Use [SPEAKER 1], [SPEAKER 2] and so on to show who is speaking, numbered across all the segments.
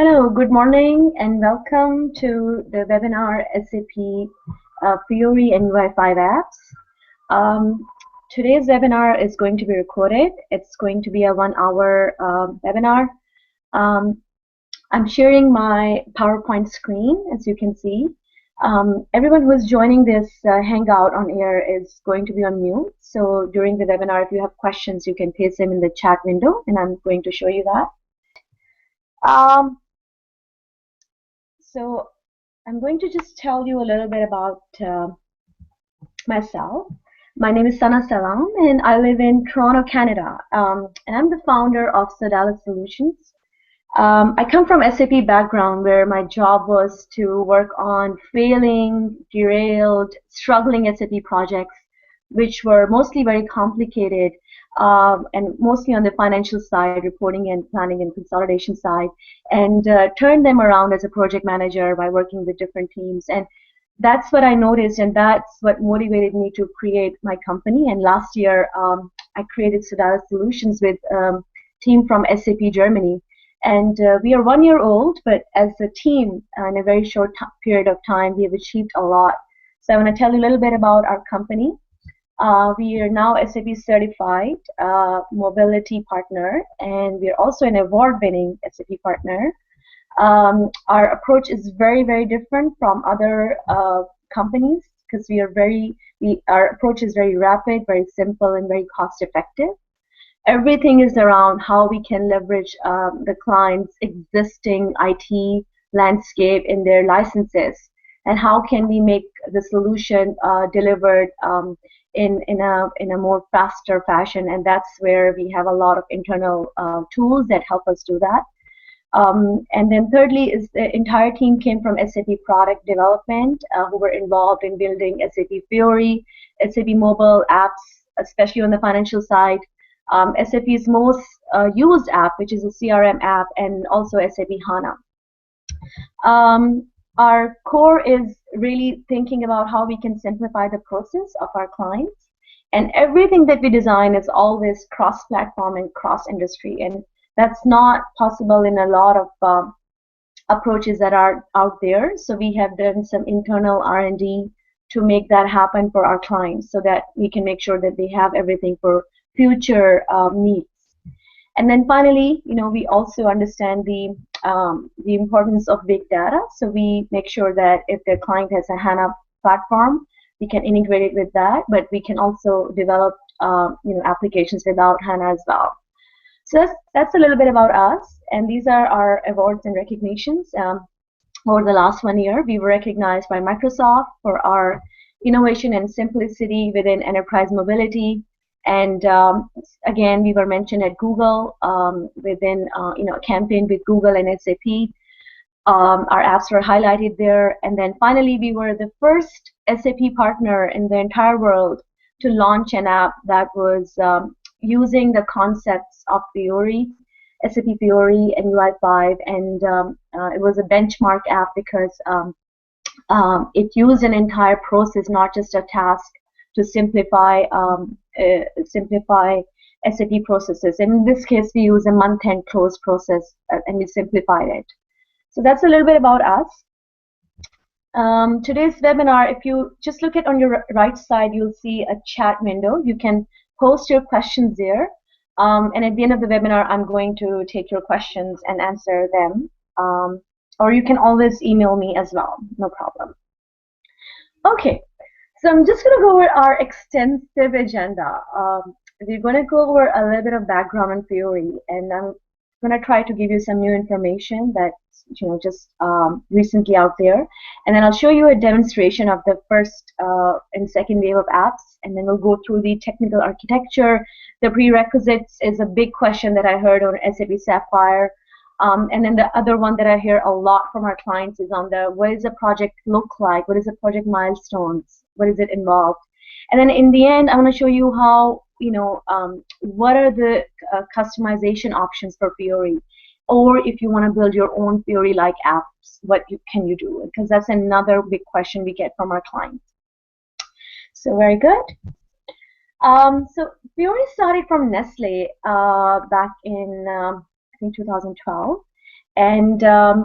[SPEAKER 1] Hello, good morning, and welcome to the webinar SAP Fiori and UI5 apps. Today's webinar is going to be recorded. It's going to be a 1-hour webinar. I'm sharing my PowerPoint screen, as you can see. Everyone who is joining this Hangout on air is going to be on mute. So during the webinar, if you have questions, you can place them in the chat window, and I'm going to show you that. So I'm going to just tell you a little bit about myself. My name is Sana Salam, and I live in Toronto, Canada. And I'm the founder of Sodales Solutions. I come from SAP background where my job was to work on failing, derailed, struggling SAP projects, which were mostly very complicated and mostly on the financial side, reporting and planning and consolidation side, and turned them around as a project manager by working with different teams. And that's what I noticed, and that's what motivated me to create my company. And last year, I created Sodales Solutions with a team from SAP Germany. And we are 1 year old, but as a team, in a very short period of time, we have achieved a lot. So I want to tell you a little bit about our company. We are now SAP certified mobility partner, and we are also an award-winning SAP partner. Our approach is very, very different from other companies because our approach is very rapid, very simple, and very cost-effective. Everything is around how we can leverage the client's existing IT landscape in their licenses, and how can we make the solution delivered in a more faster fashion. And that's where we have a lot of internal tools that help us do that. And then thirdly is the entire team came from SAP product development, who were involved in building SAP Fiori, SAP mobile apps, especially on the financial side, SAP's most used app, which is a CRM app, and also SAP HANA. Our core is really thinking about how we can simplify the process of our clients, and everything that we design is always cross-platform and cross-industry, and that's not possible in a lot of approaches that are out there. So we have done some internal R&D to make that happen for our clients, so that we can make sure that they have everything for future needs. And then finally, we also understand the importance of big data. So we make sure that if the client has a HANA platform, we can integrate it with that, but we can also develop applications without HANA as well. So that's a little bit about us, and these are our awards and recognitions. Over the last 1 year, we were recognized by Microsoft for our innovation and simplicity within enterprise mobility. And again, we were mentioned at Google within a campaign with Google and SAP. Our apps were highlighted there. And then finally, we were the first SAP partner in the entire world to launch an app that was using the concepts of Fiori, SAP Fiori and UI5. And it was a benchmark app because it used an entire process, not just a task, to simplify SAP processes. In this case, we use a month-end close process, and we simplified it. So that's a little bit about us. Today's webinar, if you just look at on your right side, you'll see a chat window. You can post your questions there. And at the end of the webinar, I'm going to take your questions and answer them. Or you can always email me as well, no problem. Okay. So I'm just going to go over our extensive agenda. We're going to go over a little bit of background on Fiori, and I'm going to try to give you some new information that's just recently out there. And then I'll show you a demonstration of the first and second wave of apps, and then we'll go through the technical architecture. The prerequisites is a big question that I heard on SAP Sapphire. And then the other one that I hear a lot from our clients is on the what does a project look like? What is the project milestones? What is it involved? And then in the end, I want to show you how, what are the customization options for Fiori? Or if you want to build your own Fiori-like apps, what can you do? Because that's another big question we get from our clients. So very good. So Fiori started from Nestle back in I think 2012, And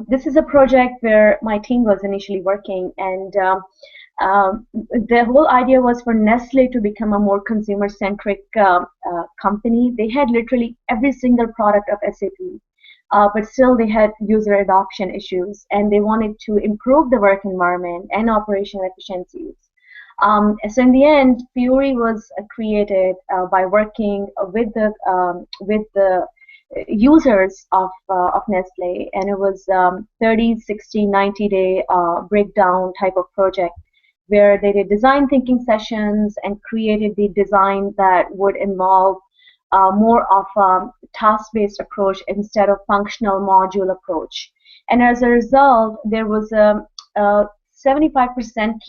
[SPEAKER 1] this is a project where my team was initially working, and the whole idea was for Nestle to become a more consumer-centric company. They had literally every single product of SAP, but still they had user adoption issues, and they wanted to improve the work environment and operational efficiencies. So in the end, Fiori was created by working with the users of Nestle, and it was 30, 60, 90-day breakdown type of project where they did design thinking sessions and created the design that would involve more of a task-based approach instead of functional module approach. And as a result, there was a 75%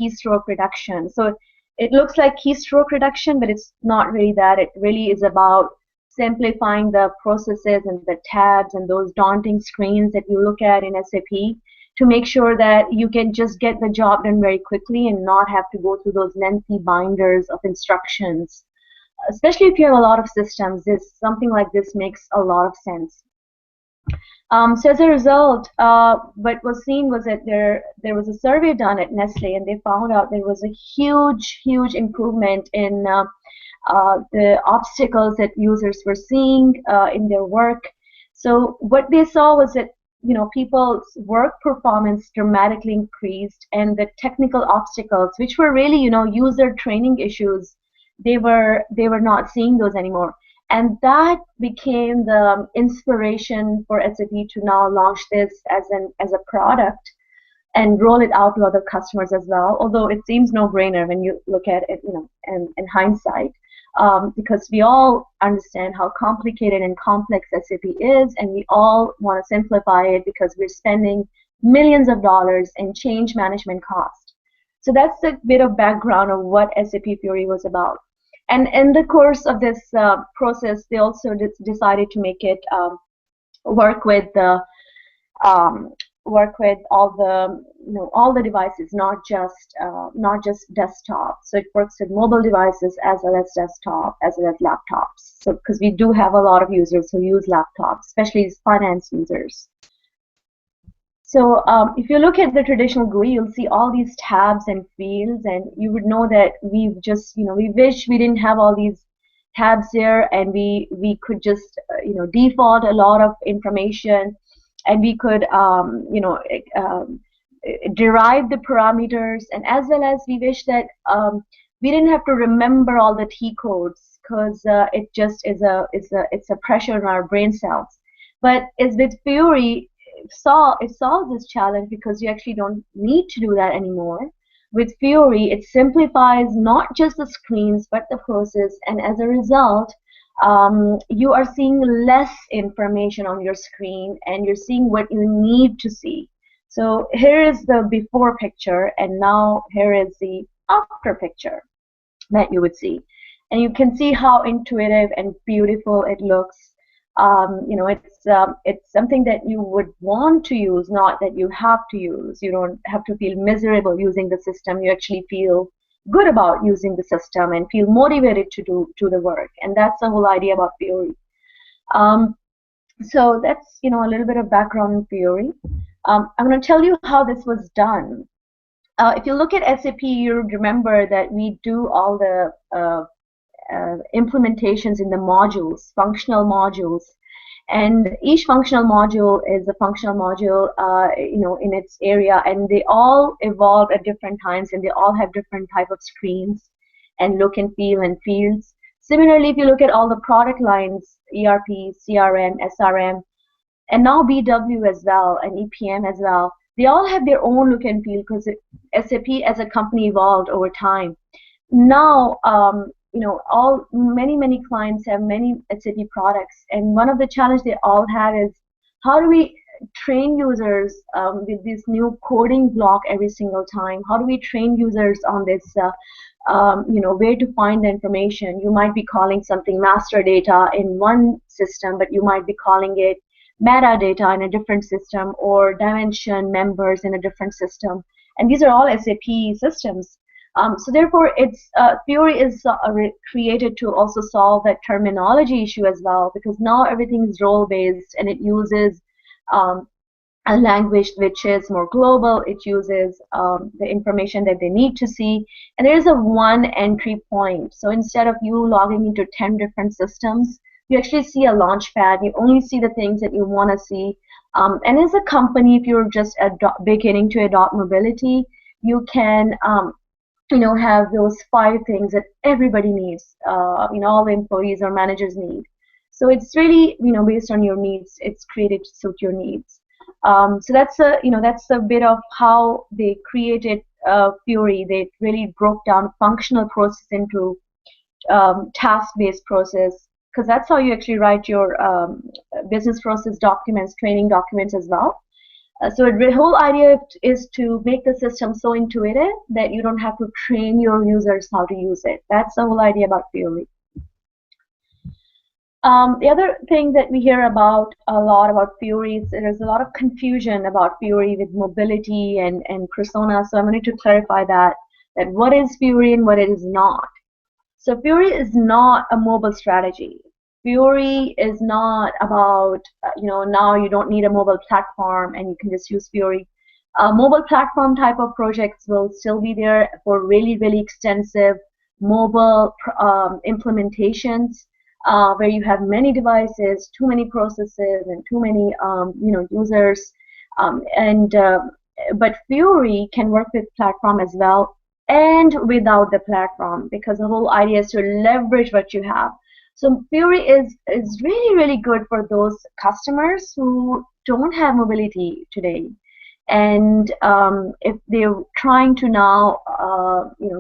[SPEAKER 1] keystroke reduction. So it looks like keystroke reduction, but it's not really that. It really is about simplifying the processes and the tabs and those daunting screens that you look at in SAP to make sure that you can just get the job done very quickly and not have to go through those lengthy binders of instructions. Especially if you have a lot of systems, something like this makes a lot of sense. So as a result, what was seen was that there was a survey done at Nestle, and they found out there was a huge improvement in the obstacles that users were seeing in their work. So what they saw was that people's work performance dramatically increased, and the technical obstacles, which were really user training issues, they were not seeing those anymore. And that became the inspiration for SAP to now launch this as a product and roll it out to other customers as well. Although it seems no-brainer when you look at it, in hindsight, because we all understand how complicated and complex SAP is, and we all want to simplify it because we're spending millions of dollars in change management cost. So that's a bit of background of what SAP Fiori was about. And in the course of this process, they also decided to make it work with all the devices, not just desktop. So it works with mobile devices as well as desktop as well as laptops. So because we do have a lot of users who use laptops, especially finance users. So if you look at the traditional GUI, you'll see all these tabs and fields, and you would know that we've just, we wish we didn't have all these tabs here, and we could just, default a lot of information, and we could, derive the parameters, and as well as we wish that we didn't have to remember all the T codes, because it just it's a pressure on our brain cells. But as with Fiori, it solves this challenge because you actually don't need to do that anymore. With Fiori, it simplifies not just the screens but the process, and as a result, you are seeing less information on your screen, and you're seeing what you need to see. So here is the before picture, and now here is the after picture that you would see, and you can see how intuitive and beautiful it looks. It's something that you would want to use, not that you have to use. You don't have to feel miserable using the system. You actually feel good about using the system and feel motivated to do the work. And that's the whole idea about Fiori. So that's a little bit of background in Fiori. I'm going to tell you how this was done. If you look at SAP, you remember that we do all the implementations in the modules, functional modules, and each functional module is a functional module, in its area, and they all evolve at different times, and they all have different type of screens and look and feel and fields. Similarly, if you look at all the product lines, ERP, CRM, SRM, and now BW as well, and EPM as well, they all have their own look and feel because SAP as a company evolved over time. Now, many clients have many SAP products, and one of the challenges they all have is how do we train users with this new coding block every single time? How do we train users on this, where to find the information? You might be calling something master data in one system, but you might be calling it metadata in a different system, or dimension members in a different system, and these are all SAP systems. So therefore, Fiori is created to also solve that terminology issue as well, because now everything is role-based, and it uses a language which is more global. It uses the information that they need to see, and there is a one entry point. So instead of you logging into 10 different systems, you actually see a launch pad. You only see the things that you want to see. And as a company, if you're just beginning to adopt mobility, you can have those 5 things that everybody needs, all the employees or managers need. So it's really, based on your needs. It's created to suit your needs. So that's a bit of how they created Fiori. They really broke down functional process into task-based process, because that's how you actually write your business process documents, training documents as well. So the whole idea is to make the system so intuitive that you don't have to train your users how to use it. That's the whole idea about Fiori. The other thing that we hear about a lot about Fiori is there's a lot of confusion about Fiori with mobility and persona. So I'm going to clarify that what is Fiori and what it is not. So Fiori is not a mobile strategy. Fiori is not about, now you don't need a mobile platform and you can just use Fiori. Mobile platform type of projects will still be there for really, really extensive mobile implementations where you have many devices, too many processes, and too many users. But Fiori can work with platform as well and without the platform, because the whole idea is to leverage what you have. So Fiori is really, really good for those customers who don't have mobility today, and if they're trying to now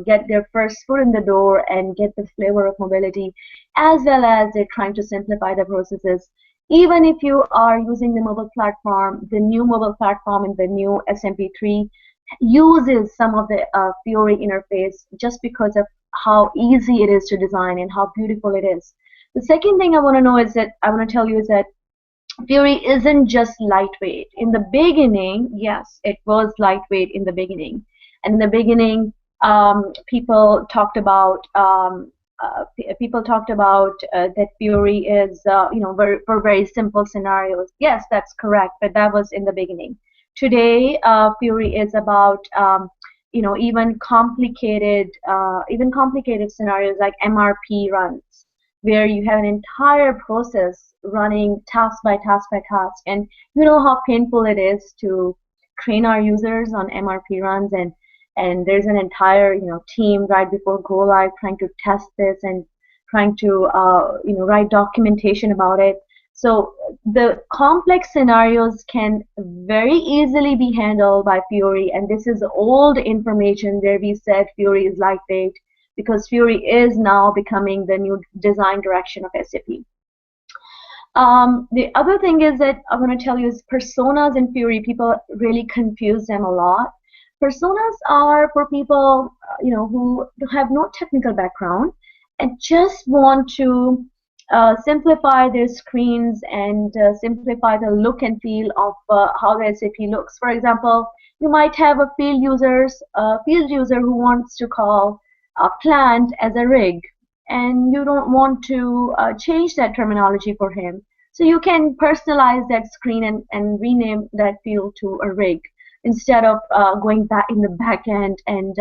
[SPEAKER 1] get their first foot in the door and get the flavor of mobility, as well as they're trying to simplify the processes. Even if you are using the mobile platform, the new mobile platform in the new SMP3 uses some of the Fiori interface just because of how easy it is to design and how beautiful it is. The second thing I want to tell you is that Fiori isn't just lightweight. In the beginning, yes, it was lightweight in the beginning. And in the beginning, people talked about that Fiori is for very simple scenarios. Yes, that's correct, but that was in the beginning. Today, Fiori is about even complicated scenarios like MRP runs, where you have an entire process running task by task by task, and you know how painful it is to train our users on MRP runs, and there's an entire team right before go live trying to test this and trying to write documentation about it. So the complex scenarios can very easily be handled by Fiori, and this is old information where we said Fiori is lightweight, because Fiori is now becoming the new design direction of SAP. The other thing is that I want to tell you is personas in Fiori. People really confuse them a lot. Personas are for people who have no technical background and just want to simplify their screens and simplify the look and feel of how the SAP looks. For example, you might have a field user who wants to call a plant as a rig, and you don't want to change that terminology for him. So you can personalize that screen and rename that field to a rig instead of going back in the back end and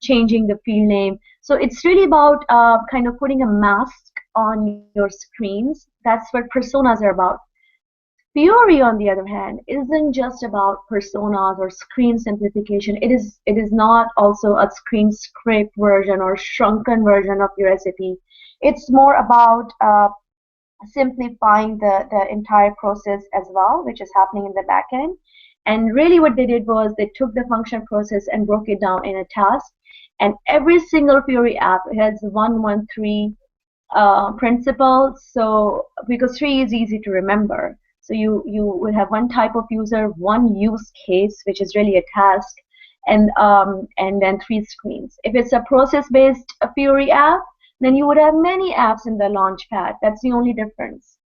[SPEAKER 1] changing the field name. So it's really about kind of putting a mask on your screens. That's what personas are about. Fiori, on the other hand, isn't just about personas or screen simplification. It is not also a screen scrape version or shrunken version of your SAP. It's more about simplifying the entire process as well, which is happening in the back end. And really what they did was they took the function process and broke it down in a task. And every single Fiori app has 113 principle. So because 3 is easy to remember. So you will have one type of user, one use case, which is really a task, and then 3 screens. If it's a process-based Fiori app, then you would have many apps in the launchpad. That's the only difference.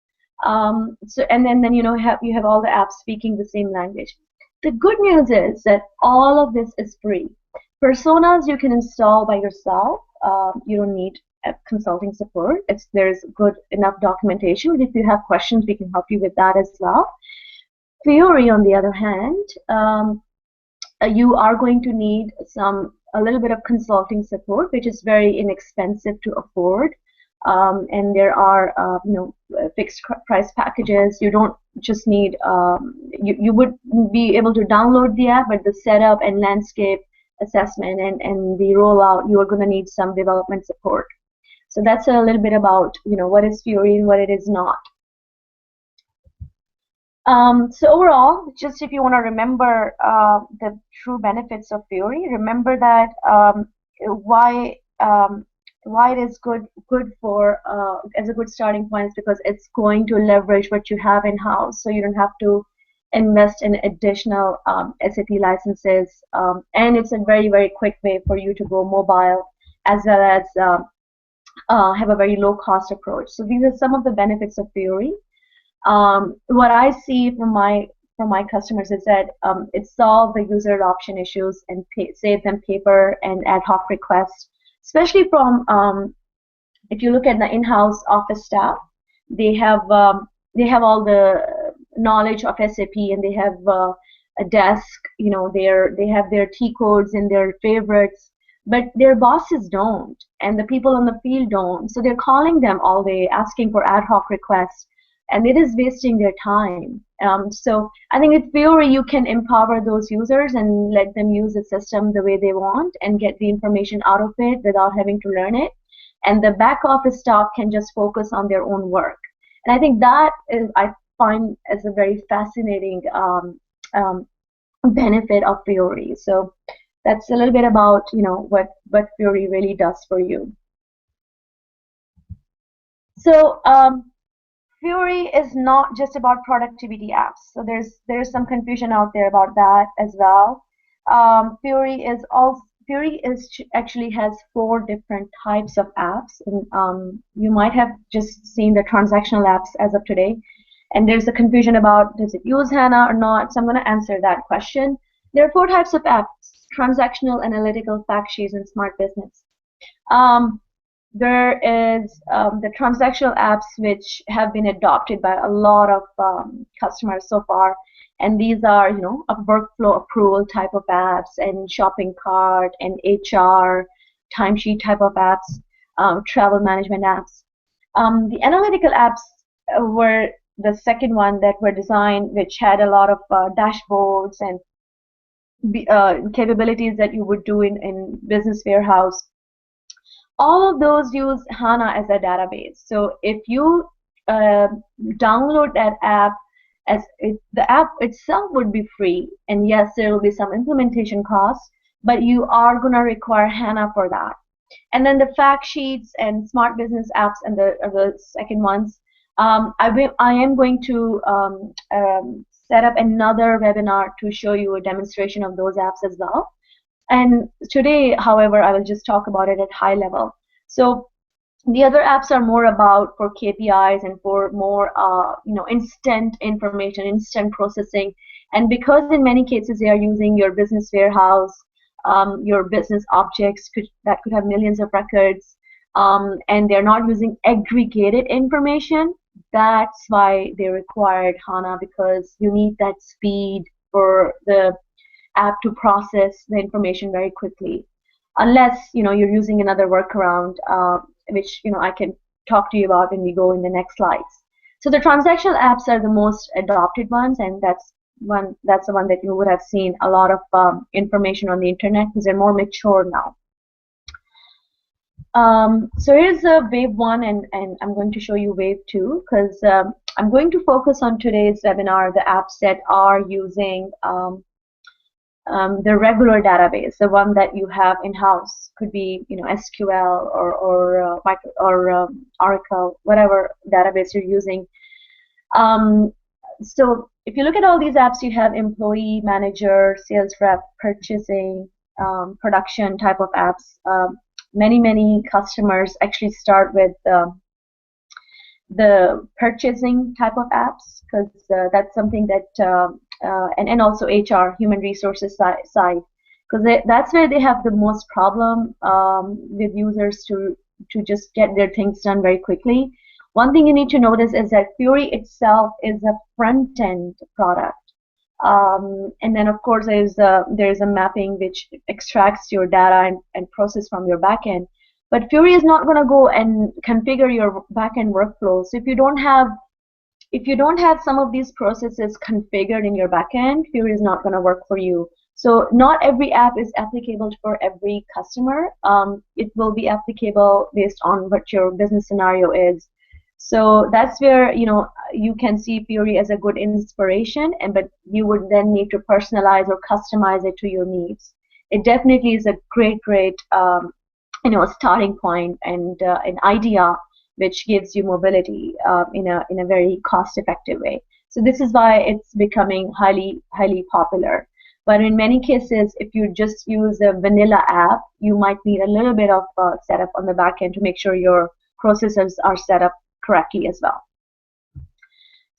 [SPEAKER 1] And then you have all the apps speaking the same language. The good news is that all of this is free. Personas you can install by yourself. You don't need consulting support. There's good enough documentation. If you have questions, we can help you with that as well. Fiori, on the other hand, you are going to need a little bit of consulting support, which is very inexpensive to afford. And there are fixed price packages. You don't just need you would be able to download the app, but the setup and landscape assessment and the rollout, you are going to need some development support. So that's a little bit about what is Fiori and what it is not. So overall, just if you want to remember the true benefits of Fiori, remember that why why it is good for as a good starting point is because it's going to leverage what you have in house, so you don't have to invest in additional SAP licenses, and it's a very quick way for you to go mobile as well as have a very low cost approach. So these are some of the benefits of Fiori. What I see from my customers is that it solves the user adoption issues and save them paper and ad hoc requests, especially from if you look at the in-house office staff. They have all the knowledge of SAP, and they have a desk. They have their T codes and their favorites, but their bosses don't, and the people on the field don't. So they're calling them all day asking for ad hoc requests, and it is wasting their time. So I think with Fiori, you can empower those users and let them use the system the way they want and get the information out of it without having to learn it. And the back office staff can just focus on their own work. And I think that is, I find as a very fascinating benefit of Fiori. So that's a little bit about what Fiori really does for you. So Fiori is not just about productivity apps. So there's some confusion out there about that as well. Fiori actually has 4 different types of apps, and you might have just seen the transactional apps as of today. And there's a confusion about does it use HANA or not. So I'm going to answer that question. There are 4 types of apps: transactional, analytical, fact sheets, and smart business. There is the transactional apps, which have been adopted by a lot of customers so far, and these are a workflow approval type of apps, and shopping cart, and HR timesheet type of apps, travel management apps. The analytical apps were the second one that were designed, which had a lot of dashboards and capabilities that you would do in business warehouse. All of those use HANA as a database. So if you download that app, the app itself would be free, and yes, there will be some implementation costs, but you are going to require HANA for that. And then the fact sheets and smart business apps and the second ones. I am going to set up another webinar to show you a demonstration of those apps as well. And today, however, I will just talk about it at high level. So the other apps are more about for KPIs and for more instant information, instant processing. And because in many cases they are using your business warehouse, your business objects that could have millions of records, and they're not using aggregated information, that's why they required HANA, because you need that speed for the app to process the information very quickly, unless you're using another workaround, which I can talk to you about when we go in the next slides. So the transactional apps are the most adopted ones, and that's the one that you would have seen a lot of information on the internet, because they're more mature now. So here's wave 1, and I'm going to show you wave 2, because I'm going to focus on today's webinar the apps that are using the regular database, the one that you have in-house. Could be SQL or Oracle, whatever database you're using. So if you look at all these apps, you have employee, manager, sales rep, purchasing, production type of apps. Many customers actually start with the purchasing type of apps, because that's something that and also HR, human resources side, because that's where they have the most problem with users to just get their things done very quickly. One thing you need to notice is that Fiori itself is a front-end product. And then of course there's a mapping which extracts your data and process from your backend. But Fiori is not going to go and configure your backend workflow. So if you don't have some of these processes configured in your backend, Fiori is not going to work for you. So not every app is applicable for every customer. It will be applicable based on what your business scenario is. So that's where you can see Fiori as a good inspiration, but you would then need to personalize or customize it to your needs. It definitely is a great starting point and an idea which gives you mobility in a very cost-effective way. So this is why it's becoming highly popular. But in many cases, if you just use a vanilla app, you might need a little bit of setup on the back end to make sure your processes are set up correctly as well.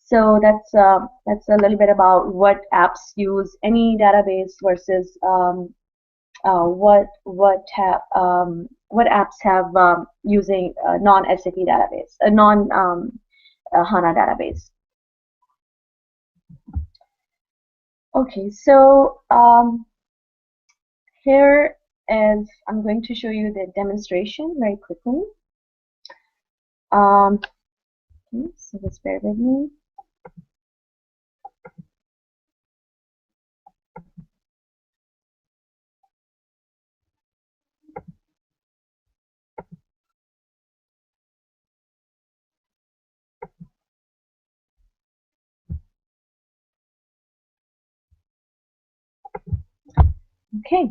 [SPEAKER 1] So that's a little bit about what apps use any database versus what apps have using a non-SAP database, a non-HANA database. Okay, so here is, I'm going to show you the demonstration very quickly. Okay, so just bear with me. Okay,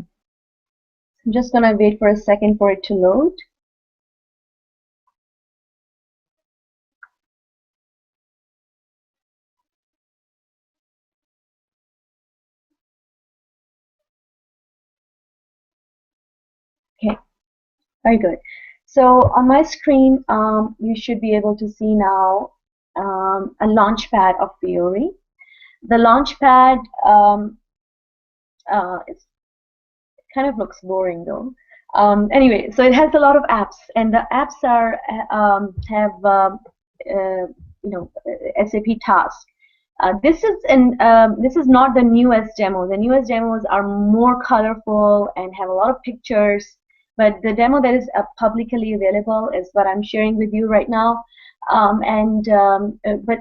[SPEAKER 1] I'm just gonna wait for a second for it to load. Okay, very good. So on my screen, you should be able to see now a launchpad of Fiori. The launchpad it kind of looks boring though. Anyway, so it has a lot of apps, and the apps are have SAP tasks. This is not the newest demo. The newest demos are more colorful and have a lot of pictures. But the demo that is publicly available is what I'm sharing with you right now. But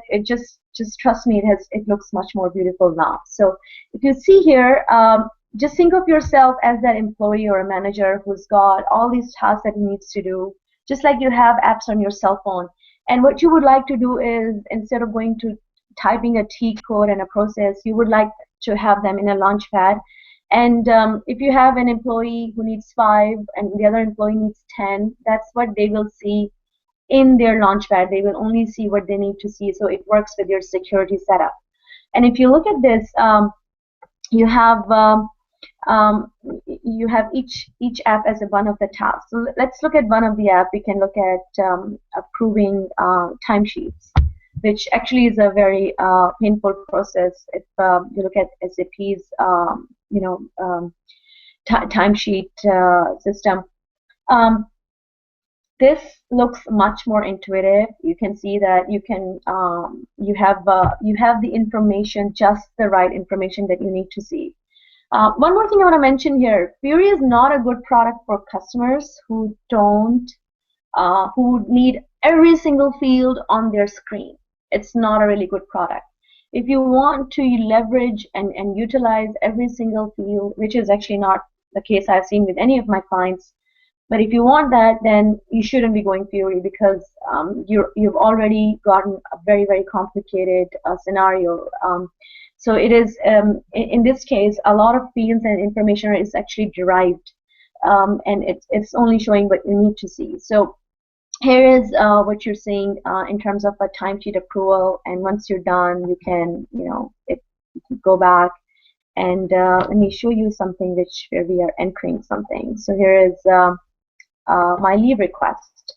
[SPEAKER 1] it just trust me, it looks much more beautiful now. So if you see here, just think of yourself as that employee or a manager who's got all these tasks that he needs to do, just like you have apps on your cell phone. And what you would like to do is, instead of going to typing a T code and a process, you would like to have them in a launchpad. And if you have an employee who needs 5 and the other employee needs 10, that's what they will see in their launchpad. They will only see what they need to see, so it works with your security setup. And if you look at this, you have each app as one of the tasks. So let's look at one of the app. We can look at approving timesheets, which actually is a very painful process. If you look at SAP's timesheet system, this looks much more intuitive. You can see that you can you have the information, just the right information that you need to see. One more thing I want to mention here: Fiori is not a good product for customers who need every single field on their screen. It's not a really good product. If you want to leverage and utilize every single field, which is actually not the case I've seen with any of my clients, but if you want that, then you shouldn't be going Fiori, because you've already gotten a very complicated scenario. So it is, in this case, a lot of fields and information is actually derived, and it's only showing what you need to see. So here is what you're seeing in terms of a timesheet approval, and once you're done, you can go back and let me show you something where we are entering something. So here is my leave request.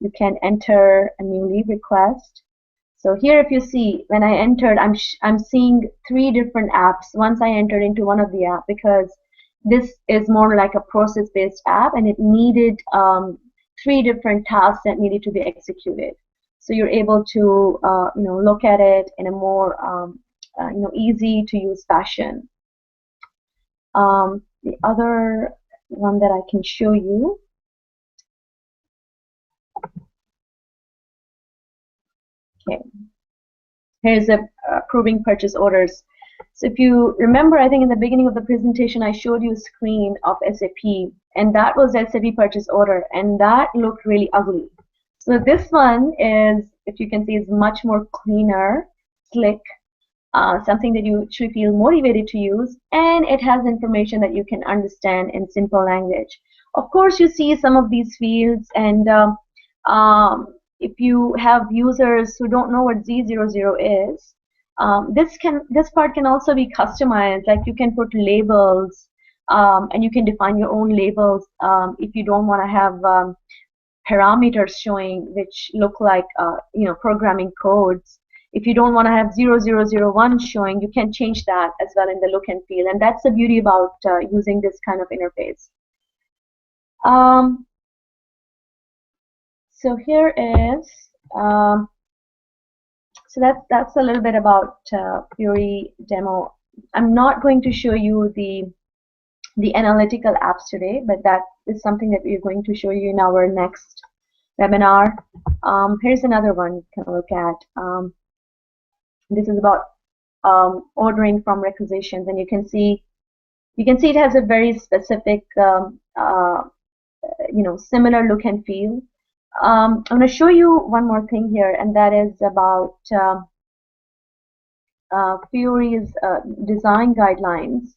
[SPEAKER 1] You can enter a new leave request. So here, if you see, when I entered, I'm seeing 3 different apps once I entered into one of the apps, because this is more like a process-based app, and it needed 3 different tasks that needed to be executed. So you're able to look at it in a more easy to use fashion. The other one that I can show you. Okay, here's approving purchase orders. So if you remember, I think in the beginning of the presentation, I showed you a screen of SAP, and that was SAP purchase order, and that looked really ugly. So this one is, if you can see, is much more cleaner, slick, something that you should feel motivated to use, and it has information that you can understand in simple language. Of course, you see some of these fields, and if you have users who don't know what Z00 is, this part can also be customized. Like you can put labels, and you can define your own labels if you don't want to have parameters showing which look like programming codes. If you don't want to have 0001 showing, you can change that as well in the look and feel. And that's the beauty about using this kind of interface. So here is, so that's a little bit about Fiori demo. I'm not going to show you the analytical apps today, but that is something that we're going to show you in our next webinar. Here's another one you can look at. This is about ordering from requisitions, and you can see it has a very specific similar look and feel. I'm going to show you one more thing here, and that is about Fiori's design guidelines.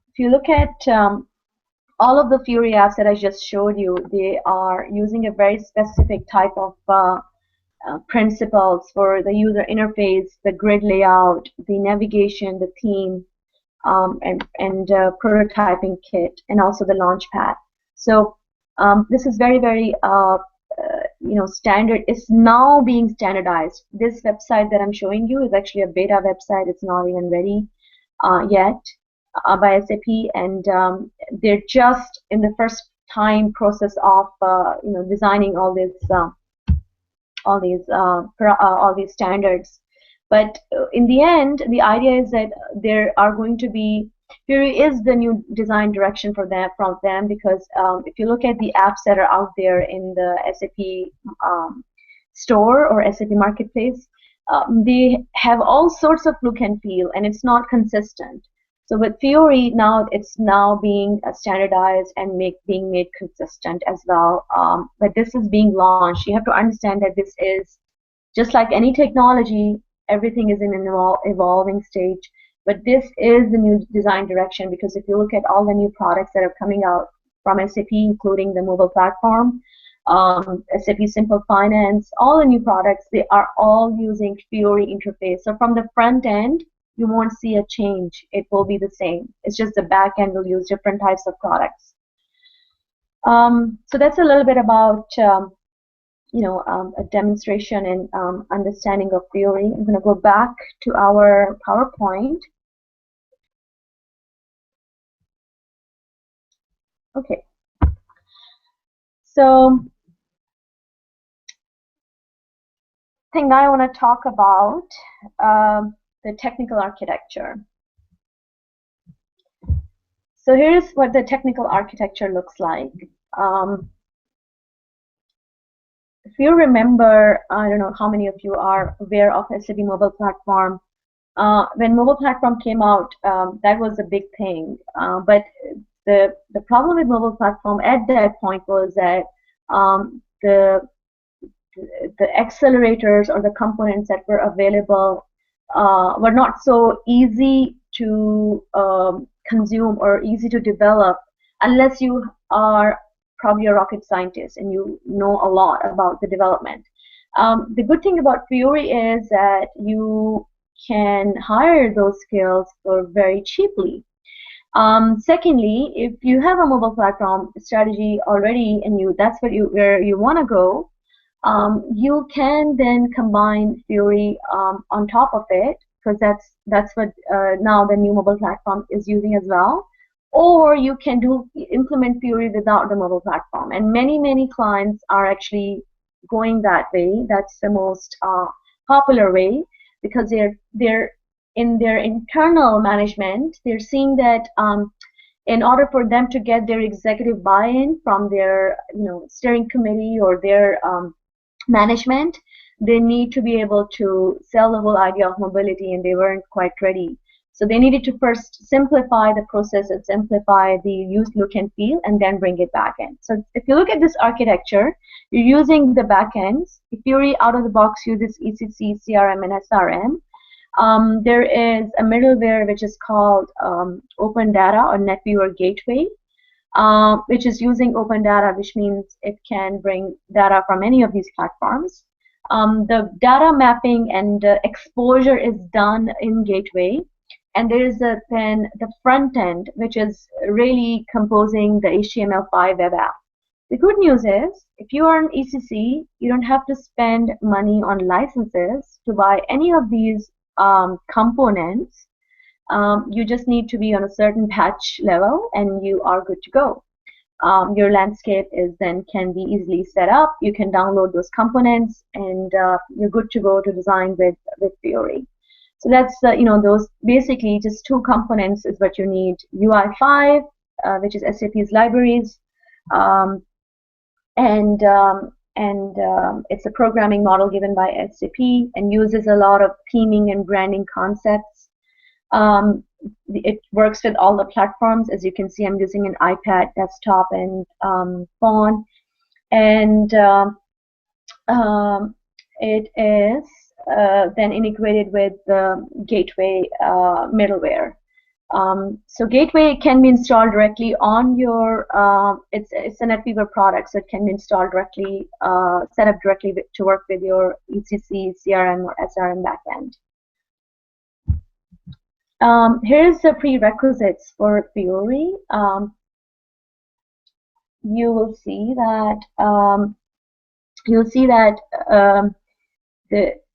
[SPEAKER 1] If you look at all of the Fiori apps that I just showed you, they are using a very specific type of principles for the user interface, the grid layout, the navigation, the theme, and prototyping kit, and also the launch pad. So this is very, very standard. It's now being standardized. This website that I'm showing you is actually a beta website. It's not even ready yet by SAP, and they're just in the first time process of designing all these standards. But in the end, the idea is that there are going to be, Fiori is the new design direction for them, from them, because if you look at the apps that are out there in the SAP store or SAP marketplace, they have all sorts of look and feel, and it's not consistent. So with Fiori now, it's now being standardized and being made consistent as well. But this is being launched. You have to understand that this is just like any technology. Everything is in an evolving stage, but this is the new design direction, because if you look at all the new products that are coming out from SAP, including the mobile platform, SAP Simple Finance, all the new products, they are all using Fiori interface. So from the front end, you won't see a change. It will be the same. It's just the back end will use different types of products. So that's a little bit about a demonstration and understanding of Fiori. I'm going to go back to our PowerPoint. Okay. So I think now I want to talk about the technical architecture. So here's what the technical architecture looks like. If you remember, I don't know how many of you are aware of SAP Mobile Platform. When Mobile Platform came out, that was a big thing. But the problem with Mobile Platform at that point was that the accelerators or the components that were available were not so easy to consume or easy to develop unless you are probably a rocket scientist and you know a lot about the development. The good thing about Fiori is that you can hire those skills for very cheaply. Secondly, if you have a mobile platform strategy already and that's where you want to go, you can then combine Fiori on top of it, because that's what now the new mobile platform is using as well. Or you can implement Fiori without the mobile platform, and many clients are actually going that way. That's the most popular way, because they're in their internal management, they're seeing that in order for them to get their executive buy-in from their steering committee or their management, they need to be able to sell the whole idea of mobility, and they weren't quite ready. So they needed to first simplify the process and simplify the use, look, and feel, and then bring it back in. So if you look at this architecture, you're using the backends. Fiori out of the box uses ECC, CRM, and SRM. There is a middleware which is called Open Data or NetViewer Gateway, which is using open data, which means it can bring data from any of these platforms. The data mapping and exposure is done in Gateway, and there is then the front end, which is really composing the HTML5 web app. The good news is, if you are an ECC, you don't have to spend money on licenses to buy any of these components. You just need to be on a certain patch level, and you are good to go. Your landscape can be easily set up. You can download those components, and you're good to go to design with Fiori. So that's those basically just two components is what you need. UI5, which is SAP's libraries, and it's a programming model given by SAP and uses a lot of theming and branding concepts. It works with all the platforms. As you can see, I'm using an iPad, desktop, and phone, and it is then integrated with the Gateway middleware. So Gateway can be installed directly on your, it's a NetWeaver product, so it can be installed directly, set up directly to work with your ECC, CRM, or SRM backend. Here's the prerequisites for Fiori. You will see that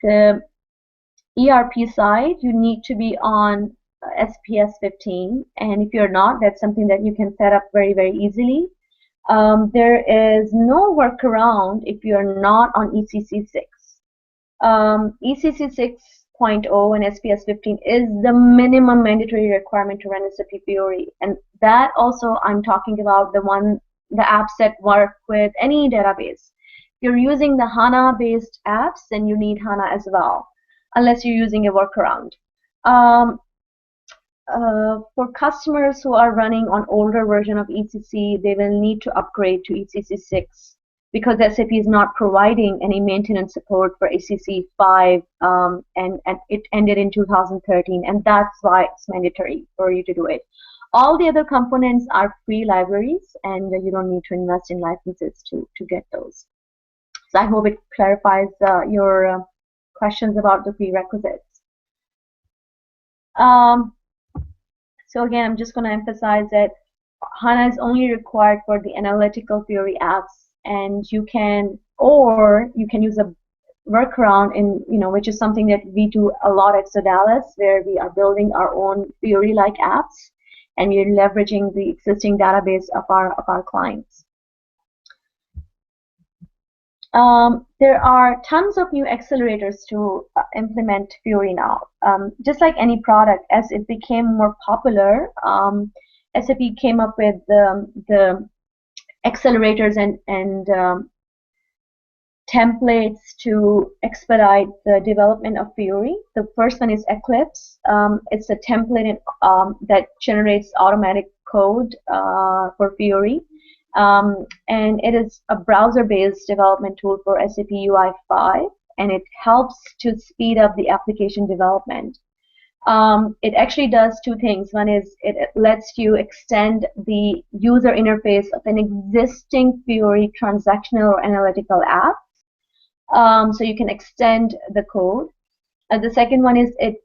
[SPEAKER 1] the ERP side, you need to be on SPS 15, and if you're not, that's something that you can set up very, very easily. There is no workaround if you're not on ECC 6. ECC 6.0 and SPS 15 is the minimum mandatory requirement to run SAP Fiori, and that also I'm talking about the apps that work with any database. If you're using the HANA-based apps, then you need HANA as well, unless you're using a workaround. For customers who are running on older version of ECC, they will need to upgrade to ECC 6 because SAP is not providing any maintenance support for ECC 5, and it ended in 2013, and that's why it's mandatory for you to do it. All the other components are free libraries, and you don't need to invest in licenses to get those. So I hope it clarifies your questions about the prerequisites. So again, I'm just going to emphasize that HANA is only required for the analytical Fiori apps, and you can use a workaround which is something that we do a lot at Sodales, where we are building our own Fiori-like apps, and we're leveraging the existing database of our clients. There are tons of new accelerators to implement Fiori now. Just like any product, as it became more popular, SAP came up with the accelerators and templates to expedite the development of Fiori. The first one is Eclipse. It's a template that generates automatic code for Fiori. And it is a browser-based development tool for SAP UI5, and it helps to speed up the application development. It actually does two things. One is it lets you extend the user interface of an existing Fiori transactional or analytical app, so you can extend the code. The second one is it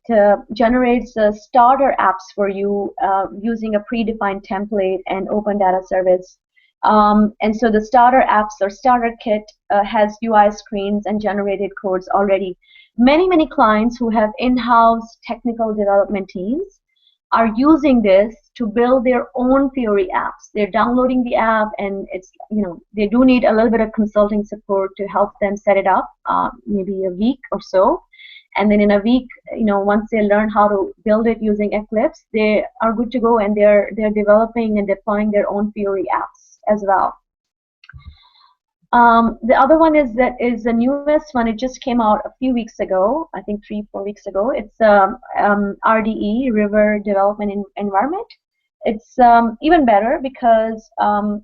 [SPEAKER 1] generates starter apps for you using a predefined template and open data service. And so the starter apps or starter kit has UI screens and generated codes already. Many clients who have in-house technical development teams are using this to build their own Fiori apps. They're downloading the app, and it's, they do need a little bit of consulting support to help them set it up, maybe a week or so. And then in a week, once they learn how to build it using Eclipse, they are good to go, and they're developing and deploying their own Fiori apps as well. The other one is the newest one. It just came out a few weeks ago, I think 3-4 weeks ago. It's RDE, River Development Environment. It's even better because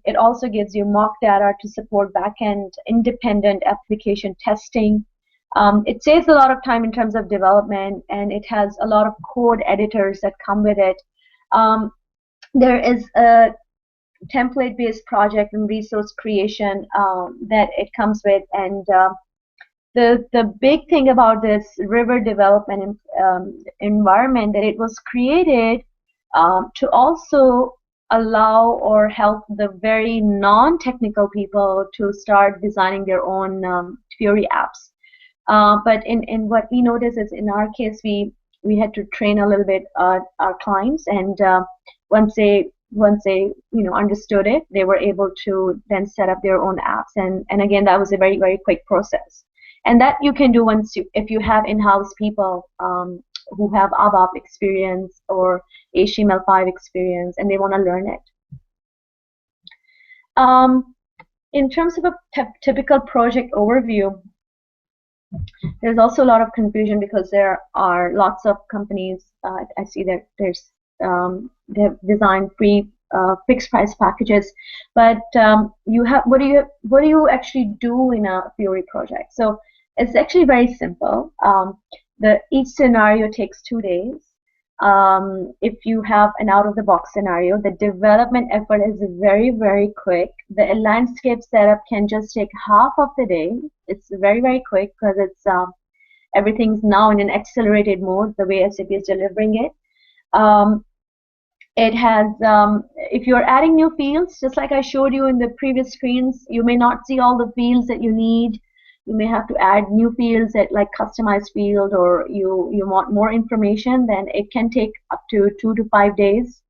[SPEAKER 1] it also gives you mock data to support backend independent application testing. It saves a lot of time in terms of development, and it has a lot of code editors that come with it. There is a template-based project and resource creation that it comes with, and the big thing about this river development environment, that it was created to also allow or help the very non-technical people to start designing their own Fiori apps. But in what we noticed is, in our case, we had to train a little bit our clients, and once they understood it, they were able to then set up their own apps. And again, that was a very, very quick process. And that you can do if you have in-house people who have ABAP experience or HTML5 experience, and they want to learn it. In terms of a typical project overview, there's also a lot of confusion because there are lots of companies. I see that they have designed free fixed price packages, but what do you actually do in a Fiori project? So it's actually very simple. Each scenario takes 2 days. If you have an out-of-the-box scenario, the development effort is very, very quick. The landscape setup can just take half of the day. It's very, very quick because it's everything's now in an accelerated mode, the way SAP is delivering it. It has, if you're adding new fields, just like I showed you in the previous screens, you may not see all the fields that you need. You may have to add new fields like customized field, or you want more information. Then it can take up to 2 to 5 days,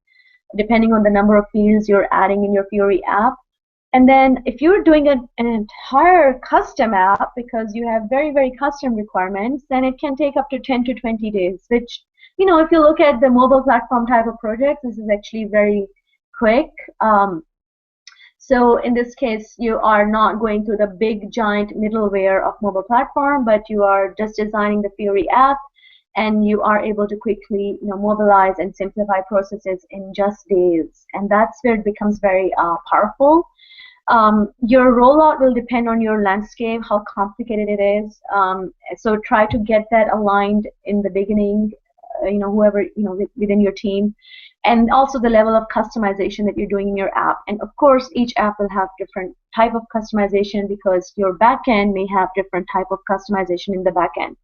[SPEAKER 1] depending on the number of fields you're adding in your Fiori app. And then if you're doing an entire custom app, because you have very, very custom requirements, then it can take up to 10 to 20 days, which, if you look at the mobile platform type of projects, this is actually very quick. So in this case, you are not going through the big giant middleware of mobile platform, but you are just designing the Fiori app, and you are able to quickly mobilize and simplify processes in just days. And that's where it becomes very powerful. Your rollout will depend on your landscape, how complicated it is. So try to get that aligned in the beginning, whoever within your team, and also the level of customization that you're doing in your app. And of course, each app will have different type of customization, because your backend may have different type of customization in the backend.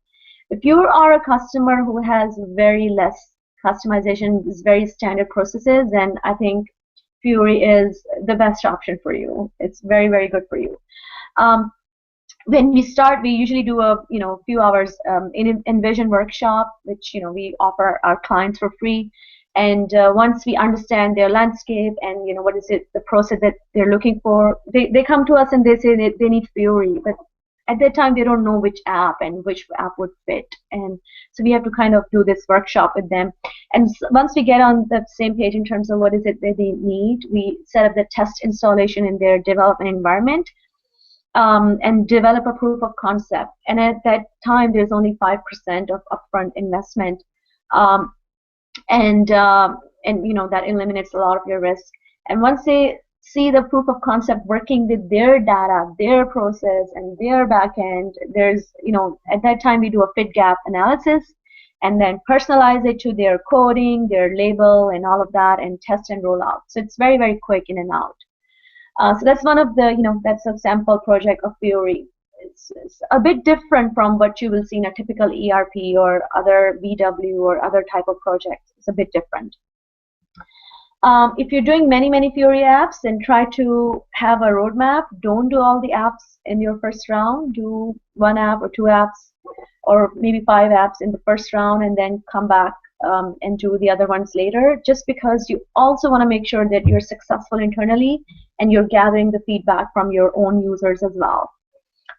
[SPEAKER 1] If you are a customer who has very less customization, very standard processes, then I think Fiori is the best option for you. It's very, very good for you. When we start, we usually do a few hours Envision workshop, which we offer our clients for free. And once we understand their landscape and what is it, the process that they're looking for, they come to us and they say they need Fiori, but at that time they don't know which app and which app would fit. And so we have to kind of do this workshop with them. And once we get on the same page in terms of what is it that they need, we set up the test installation in their development environment. And develop a proof of concept. And at that time, there's only 5% of upfront investment, and that eliminates a lot of your risk. And once they see the proof of concept working with their data, their process, and their backend, there's at that time we do a fit gap analysis, and then personalize it to their coding, their label, and all of that, and test and roll out. So it's very, very quick in and out. So that's one of the, that's a sample project of Fiori. It's a bit different from what you will see in a typical ERP or other BW or other type of projects. It's a bit different. If you're doing many, many Fiori apps, then try to have a roadmap. Don't do all the apps in your first round. Do 1 app or 2 apps, or maybe 5 apps in the first round, and then come back and do the other ones later, just because you also want to make sure that you're successful internally and you're gathering the feedback from your own users as well.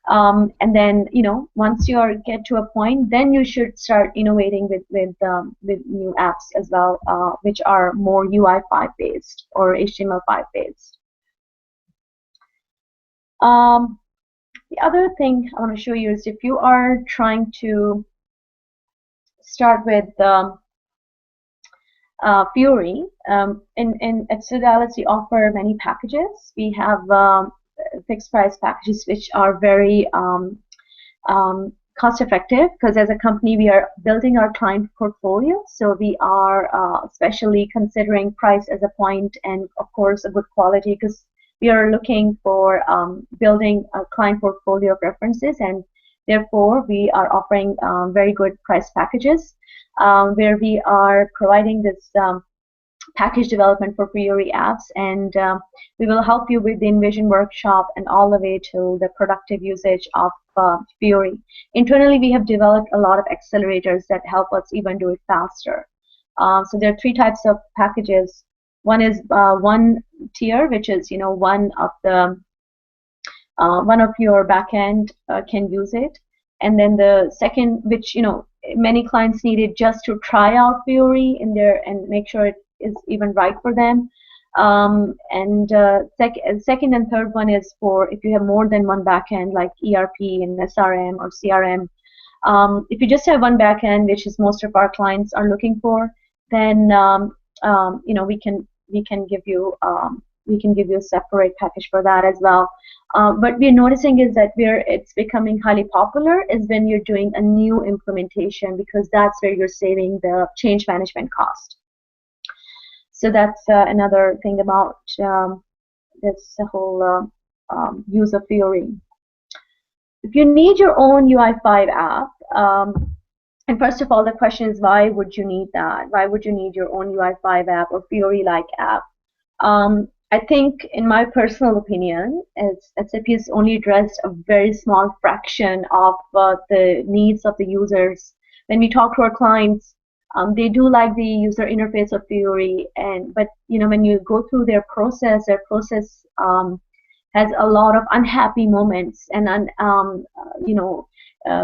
[SPEAKER 1] And then, once you get to a point, then you should start innovating with new apps as well, which are more UI5 based or HTML5 based. The other thing I want to show you is, if you are trying to start with Fiori, at Sodales we offer many packages. We have fixed price packages which are very cost effective, because as a company we are building our client portfolio, so we are especially considering price as a point, and of course a good quality, because we are looking for building a client portfolio of references, and therefore we are offering very good price packages where we are providing this package development for Fiori apps, and we will help you with the Envision workshop and all the way to the productive usage of Fiori. Internally, we have developed a lot of accelerators that help us even do it faster. So there are 3 types of packages. One is one tier, which is one of your backend can use it, and then the second, which many clients need it just to try out Fiori in there and make sure it is even right for them. Second and third one is for if you have more than one backend, like ERP and SRM or CRM. If you just have one backend, which is most of our clients are looking for, then we can give you a separate package for that as well. What we're noticing is that it's becoming highly popular is when you're doing a new implementation, because that's where you're saving the change management cost. So that's another thing about this whole use of Fiori. If you need your own UI5 app, and first of all, the question is, why would you need that? Why would you need your own UI5 app or Fiori-like app? I think, in my personal opinion, SAP has only addressed a very small fraction of the needs of the users. When we talk to our clients, they do like the user interface of Fiori, but when you go through their process has a lot of unhappy moments and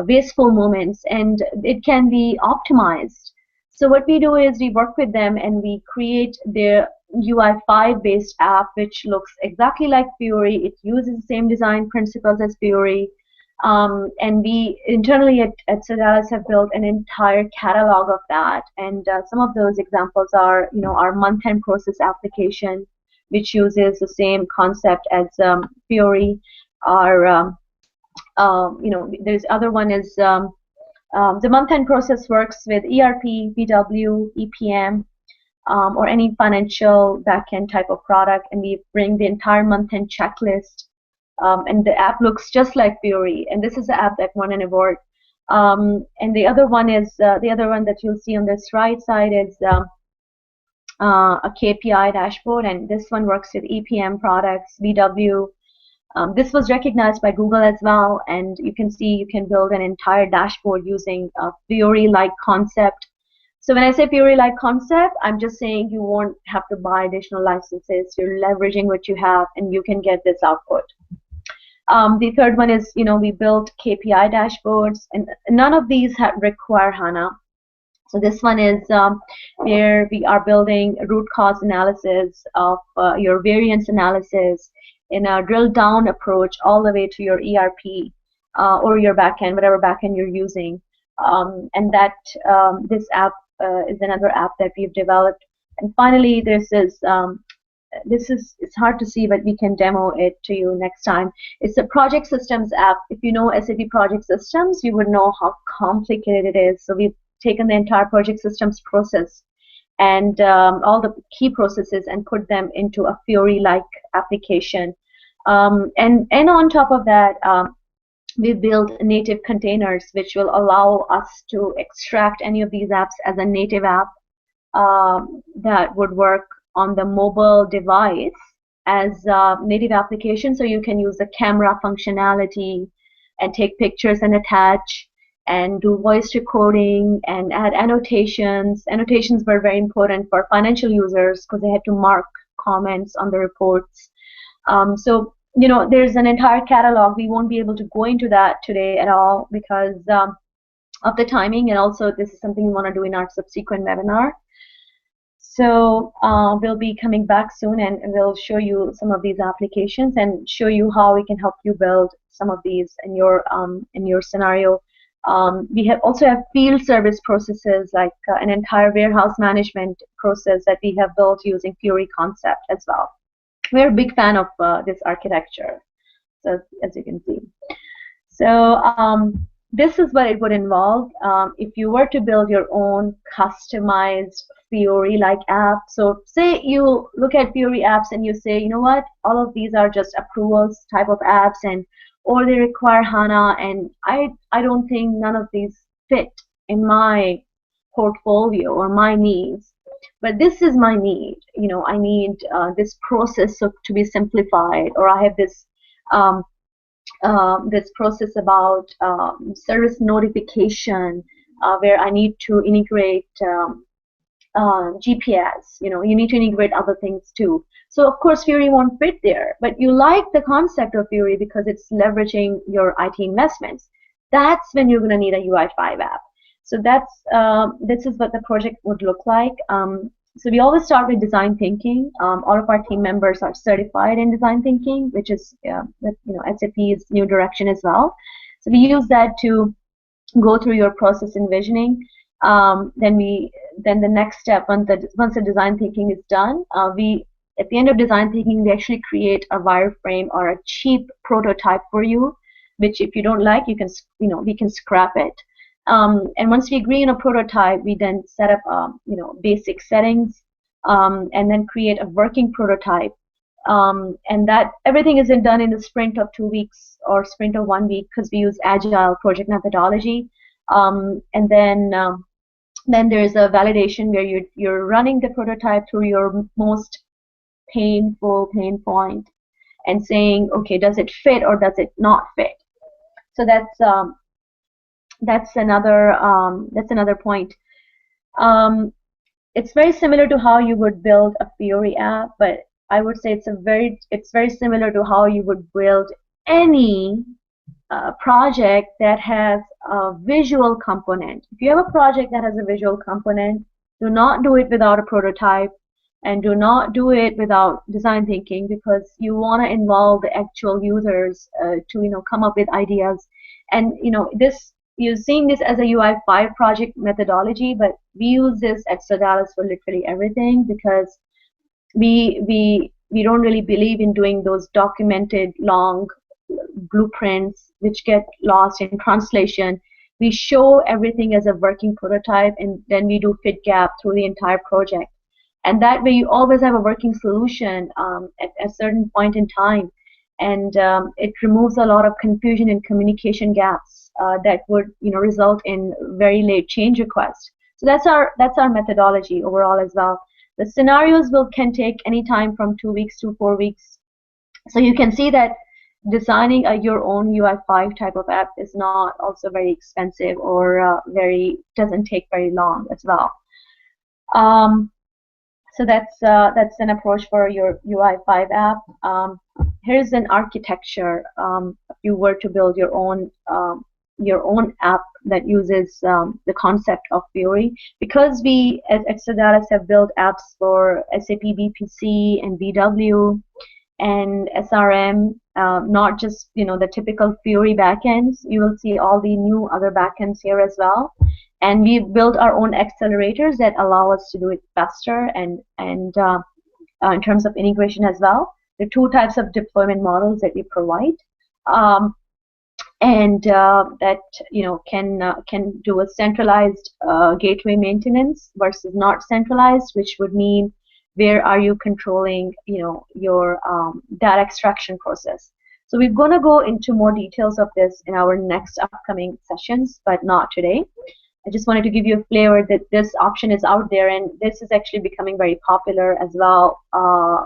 [SPEAKER 1] wasteful moments, and it can be optimized. So what we do is we work with them and we create their UI5 based app, which looks exactly like Fiori. It uses the same design principles as Fiori. And we internally at Sodales have built an entire catalog of that. And some of those examples are, our month-end process application, which uses the same concept as Fiori. Our, there's other one is the month-end process works with ERP, BW, EPM, or any financial backend type of product, and we bring the entire month-end checklist. And the app looks just like Fiori, and this is the app that won an award. And the other one is the other one that you'll see on this right side is a KPI dashboard, and this one works with EPM products, BW. This was recognized by Google as well, and you can see you can build an entire dashboard using a Fiori-like concept. So when I say Fiori-like concept, I'm just saying you won't have to buy additional licenses. You're leveraging what you have, and you can get this output. The third one is, we built KPI dashboards, and none of these require HANA. So this one is where we are building root cause analysis of your variance analysis in a drill down approach all the way to your ERP or your backend, whatever backend you're using. And that this app is another app that we've developed. And finally, it's hard to see, but we can demo it to you next time. It's a project systems app. If you know SAP project systems, you would know how complicated it is. So we've taken the entire project systems process and all the key processes and put them into a Fiori-like application. And on top of that, we built native containers, which will allow us to extract any of these apps as a native app that would work on the mobile device as a native application. So you can use the camera functionality and take pictures and attach. and do voice recording and add annotations. Annotations were very important for financial users because they had to mark comments on the reports. So there's an entire catalog. We won't be able to go into that today at all because of the timing, and also this is something we want to do in our subsequent webinar. So we'll be coming back soon, and we'll show you some of these applications and show you how we can help you build some of these in your scenario. We also have field service processes, like an entire warehouse management process that we have built using Fiori concept as well. We're a big fan of this architecture, so as you can see. So this is what it would involve if you were to build your own customized Fiori-like app. So say you look at Fiori apps and you say, you know what, all of these are just approvals type of apps, or they require HANA, and I don't think none of these fit in my portfolio or my needs. But this is my need. I need this process to be simplified, or I have this this process about service notification where I need to integrate GPS. You need to integrate other things too. So of course Fiori won't fit there, but you like the concept of Fiori because it's leveraging your IT investments. That's when you're going to need a UI5 app. So this is what the project would look like. So we always start with design thinking. All of our team members are certified in design thinking, which is SAP's new direction as well. So we use that to go through your process envisioning. Then the next step, once the design thinking is done, at the end of design thinking, we actually create a wireframe or a cheap prototype for you, which if you don't like, we can scrap it. And once we agree on a prototype, we then set up basic settings, and then create a working prototype. And that everything isn't done in the sprint of 2 weeks or sprint of 1 week, because we use agile project methodology. And then there's a validation where you're running the prototype through your most painful pain point and saying, okay, does it fit or does it not fit? So that's another point. It's very similar to how you would build a Fiori app, but I would say it's very similar to how you would build any project that has a visual component. If you have a project that has a visual component, do not do it without a prototype, and do not do it without design thinking, because you want to involve the actual users to come up with ideas. And you're seeing this as a UI5 project methodology, but we use this at Sodales for literally everything, because we don't really believe in doing those documented long blueprints which get lost in translation. We show everything as a working prototype, and then we do fit gap through the entire project. And that way you always have a working solution at a certain point in time. And it removes a lot of confusion and communication gaps that would result in very late change requests. So that's our methodology overall as well. The scenarios can take any time from 2 weeks to 4 weeks. So you can see that designing your own UI5 type of app is not also very expensive, or doesn't take very long as well. So that's an approach for your UI5 app. Here's an architecture. If you were to build your own app that uses the concept of Fiori, because we at Sodales have built apps for SAP BPC and BW and SRM, not just the typical Fiori backends. You will see all the new other backends here as well. And we've built our own accelerators that allow us to do it faster and in terms of integration as well. There are 2 types of deployment models that we provide, and that can do a centralized gateway maintenance versus not centralized, which would mean where are you controlling your data extraction process. So we're going to go into more details of this in our next upcoming sessions, but not today. I just wanted to give you a flavor that this option is out there, and this is actually becoming very popular as well,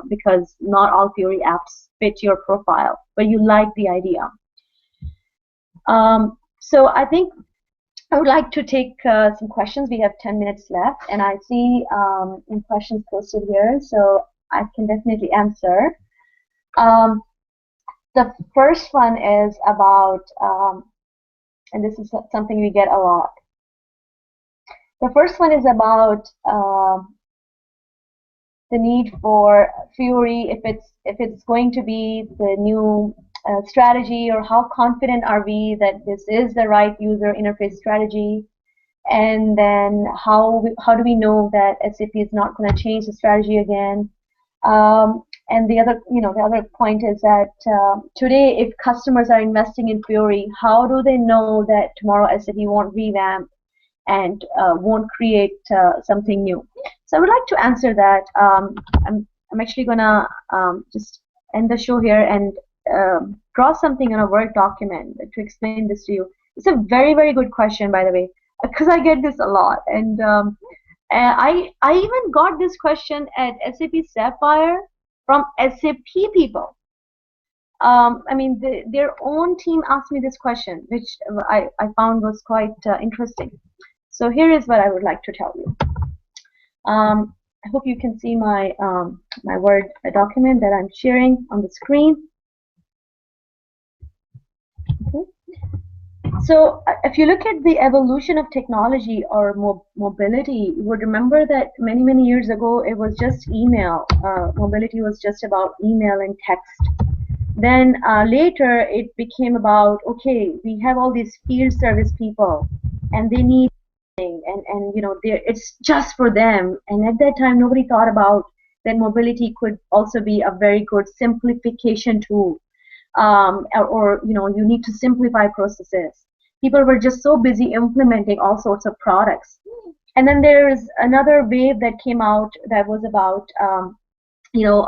[SPEAKER 1] because not all Fiori apps fit your profile, but you like the idea. So I think I would like to take some questions. We have 10 minutes left, and I see some questions posted here, so I can definitely answer. Um, the first one is about, and this is something we get a lot. The first one is about the need for Fiori, if it's going to be the new strategy, or how confident are we that this is the right user interface strategy, and then how do we know that SAP is not going to change the strategy again? And the other point is that today, if customers are investing in Fiori, how do they know that tomorrow SAP won't revamp and won't create something new? So I would like to answer that. I'm actually gonna just end the show here and draw something on a Word document to explain this to you. It's a very, very good question, by the way, because I get this a lot, and I even got this question at SAP Sapphire from SAP people. I mean, their own team asked me this question, which I found was quite interesting. So here is what I would like to tell you. I hope you can see my my Word document that I'm sharing on the screen. Okay. So if you look at the evolution of technology or mobility, you would remember that many, many years ago it was just email. Mobility was just about email and text. Then later it became about, okay, we have all these field service people and they need and you know, it's just for them. And at that time nobody thought about that mobility could also be a very good simplification tool. Or you know, you need to simplify processes. People were just so busy implementing all sorts of products. And then there's another wave that came out that was about you know,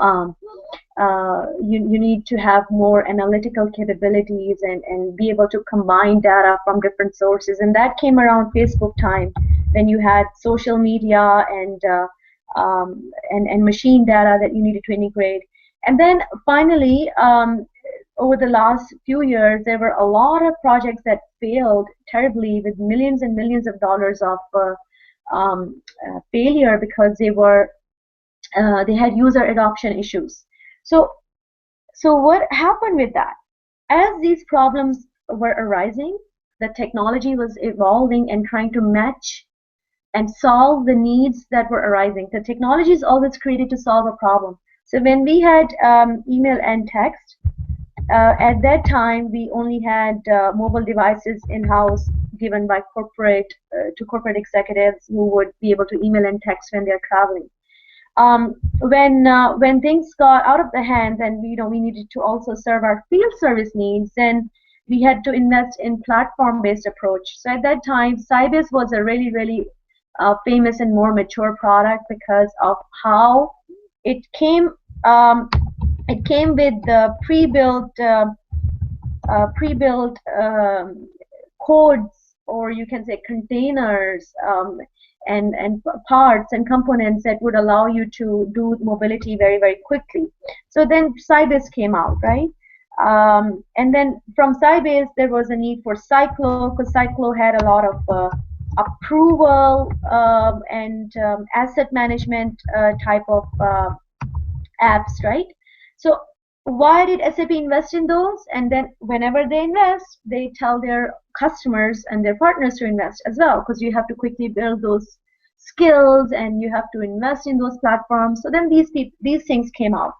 [SPEAKER 1] you need to have more analytical capabilities and be able to combine data from different sources. And that came around Facebook time, when you had social media and machine data that you needed to integrate. And then finally, over the last few years, there were a lot of projects that failed terribly, with millions and millions of dollars of failure, because they had user adoption issues. So what happened with that? As these problems were arising, the technology was evolving and trying to match and solve the needs that were arising. The technology is always created to solve a problem. So when we had email and text, at that time we only had mobile devices in-house, given by corporate to corporate executives who would be able to email and text when they're traveling. When things got out of the hands, and we needed to also serve our field service needs, then we had to invest in platform-based approach. So at that time, Sybase was a really, really famous and more mature product because of how it came. It came with the pre-built codes, or you can say containers, and parts and components that would allow you to do mobility very, very quickly. So then Sybase came out, right? And then from Sybase there was a need for Cyclo, because Cyclo had a lot of approval and asset management type of apps, right? So why did SAP invest in those? And then whenever they invest, they tell their customers and their partners to invest as well, because you have to quickly build those skills and you have to invest in those platforms. So then these things came out.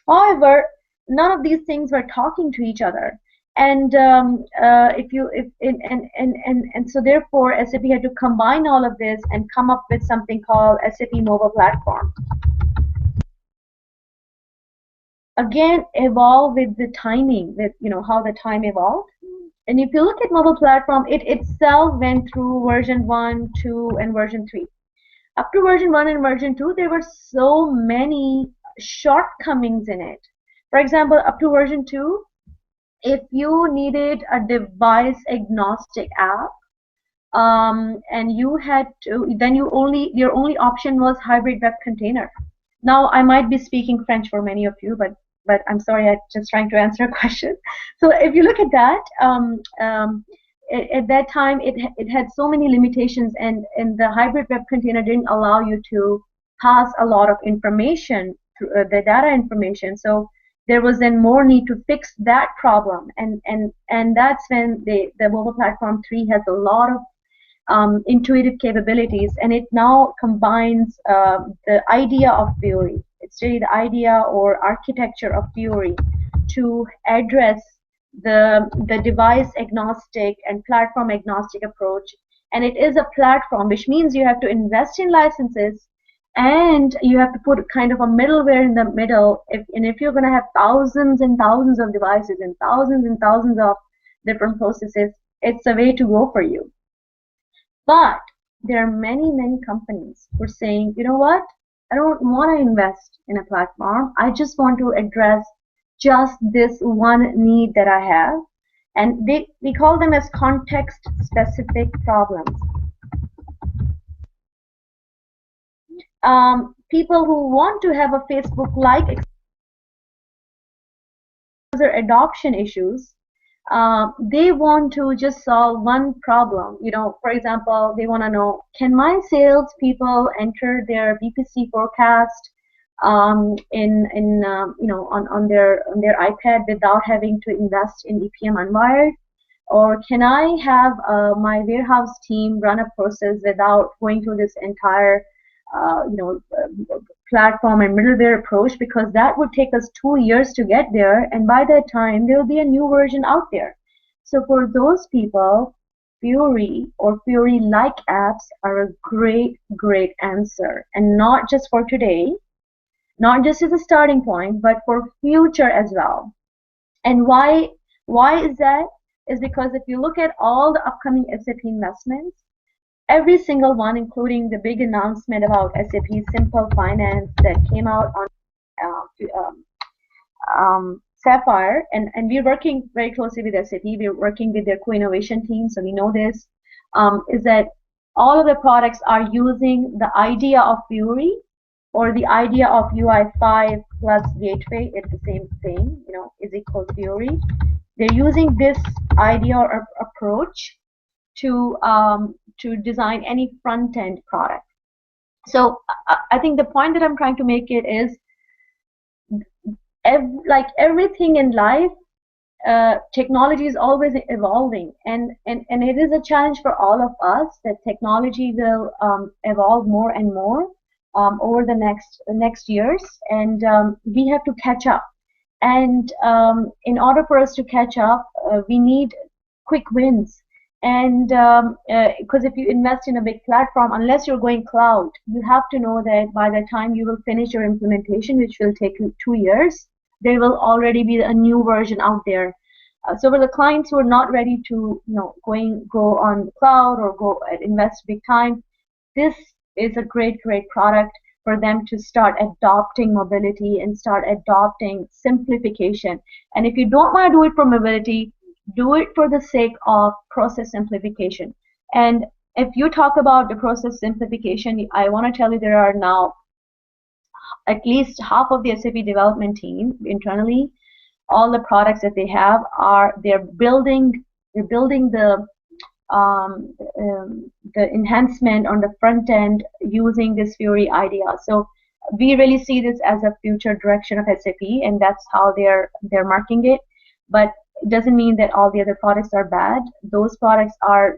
[SPEAKER 1] However, none of these things were talking to each other. And so therefore SAP had to combine all of this and come up with something called SAP Mobile Platform. Again, evolve with the timing, with how the time evolved. And if you look at mobile platform, it itself went through version 1, 2, and version 3. Up to version 1 and version 2, there were so many shortcomings in it. For example, up to version 2, if you needed a device agnostic app, and you had to, then your only option was hybrid web container. Now I might be speaking French for many of you, but I'm sorry, I'm just trying to answer a question. So if you look at that, at that time it had so many limitations, and the hybrid web container didn't allow you to pass a lot of information through the data information. So there was then more need to fix that problem, and that's when the mobile platform 3 has a lot of intuitive capabilities, and it now combines the idea of Fiori. It's really the idea or architecture of Fiori to address the device agnostic and platform agnostic approach. And it is a platform, which means you have to invest in licenses, and you have to put kind of a middleware in the middle. And if you're going to have thousands and thousands of devices and thousands of different processes, it's a way to go for you. But there are many companies who are saying, you know what? I don't want to invest in a platform. I just want to address just this one need that I have. And we call them as context-specific problems. People who want to have a Facebook-like user adoption issues, they want to just solve one problem. You know, for example, they want to know, can my sales people enter their BPC forecast on their iPad without having to invest in EPM Unwired? Or can I have my warehouse team run a process without going through this entire platform and middleware approach, because that would take us 2 years to get there, and by that time there will be a new version out there. So for those people, Fiori or Fiori-like apps are a great answer, and not just for today, not just as a starting point, but for future as well. And why is that? Is because if you look at all the upcoming SAP investments, every single one, including the big announcement about SAP Simple Finance that came out on Sapphire, and we're working very closely with SAP. We're working with their co-innovation team, so we know this, is that all of the products are using the idea of Fiori or the idea of UI5 plus gateway. It's the same thing, is equal to Fiori. They're using this idea or approach to design any front-end product. So I think the point that I'm trying to make it is, like everything in life, technology is always evolving, and it is a challenge for all of us that technology will evolve more and more over the next years, and we have to catch up. And in order for us to catch up, we need quick wins. And because if you invest in a big platform, unless you're going cloud, you have to know that by the time you will finish your implementation, which will take you 2 years, there will already be a new version out there. So for the clients who are not ready to go on the cloud or go invest big time, this is a great product for them to start adopting mobility and start adopting simplification. And if you don't want to do it for mobility, do it for the sake of process simplification. And if you talk about the process simplification, I want to tell you there are now at least half of the SAP development team internally. All the products that they have they're building the enhancement on the front end using this Fiori idea. So we really see this as a future direction of SAP, and that's how they're marking it. But it doesn't mean that all the other products are bad. Those products are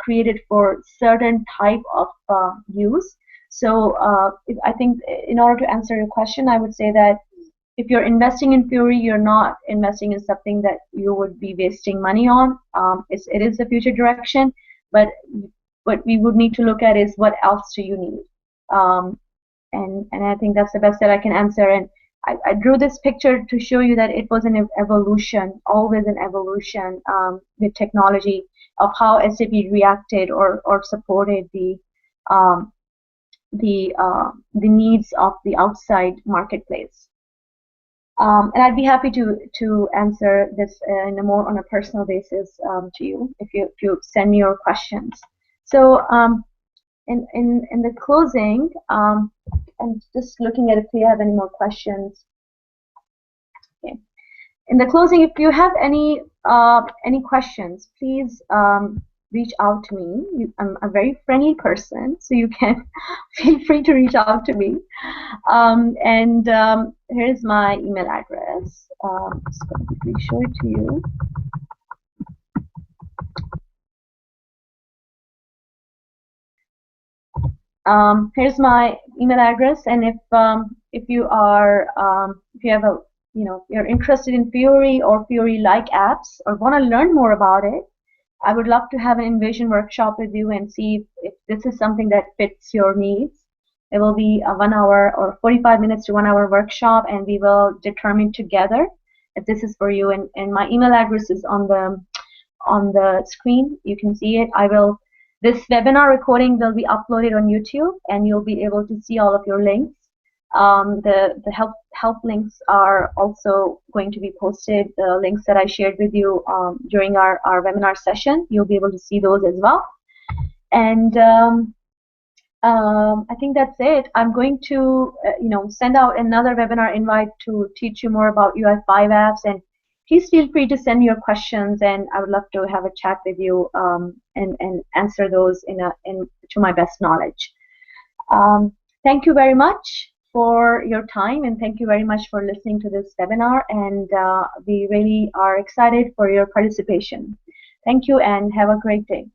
[SPEAKER 1] created for certain type of use. So I think in order to answer your question, I would say that if you're investing in Fiori, you're not investing in something that you would be wasting money on. It is the future direction, but what we would need to look at is what else do you need. And I think that's the best that I can answer. And I drew this picture to show you that it was an evolution, always an evolution with technology, of how SAP reacted or supported the needs of the outside marketplace. And I'd be happy to answer this more on a personal basis to you if you send me your questions. So in the closing, I'm just looking at if you have any more questions. Okay. In the closing, if you have any any questions, please reach out to me. I'm a very friendly person, so you can feel free to reach out to me. And here's my email address. Just going to quickly show it to you. Here's my email address, and if you are if you have a you're interested in Fiori or Fiori-like apps or want to learn more about it, I would love to have an Envision workshop with you and see if this is something that fits your needs. It will be a 1 hour or 45 minutes to 1 hour workshop, and we will determine together if this is for you. And my email address is on the screen. You can see it. This webinar recording will be uploaded on YouTube, and you'll be able to see all of your links. The help links are also going to be posted. The links that I shared with you during our webinar session, you'll be able to see those as well. And I think that's it. I'm going to send out another webinar invite to teach you more about UI5 apps, and please feel free to send me your questions, and I would love to have a chat with you and answer those to my best knowledge. Thank you very much for your time, and thank you very much for listening to this webinar, and we really are excited for your participation. Thank you, and have a great day.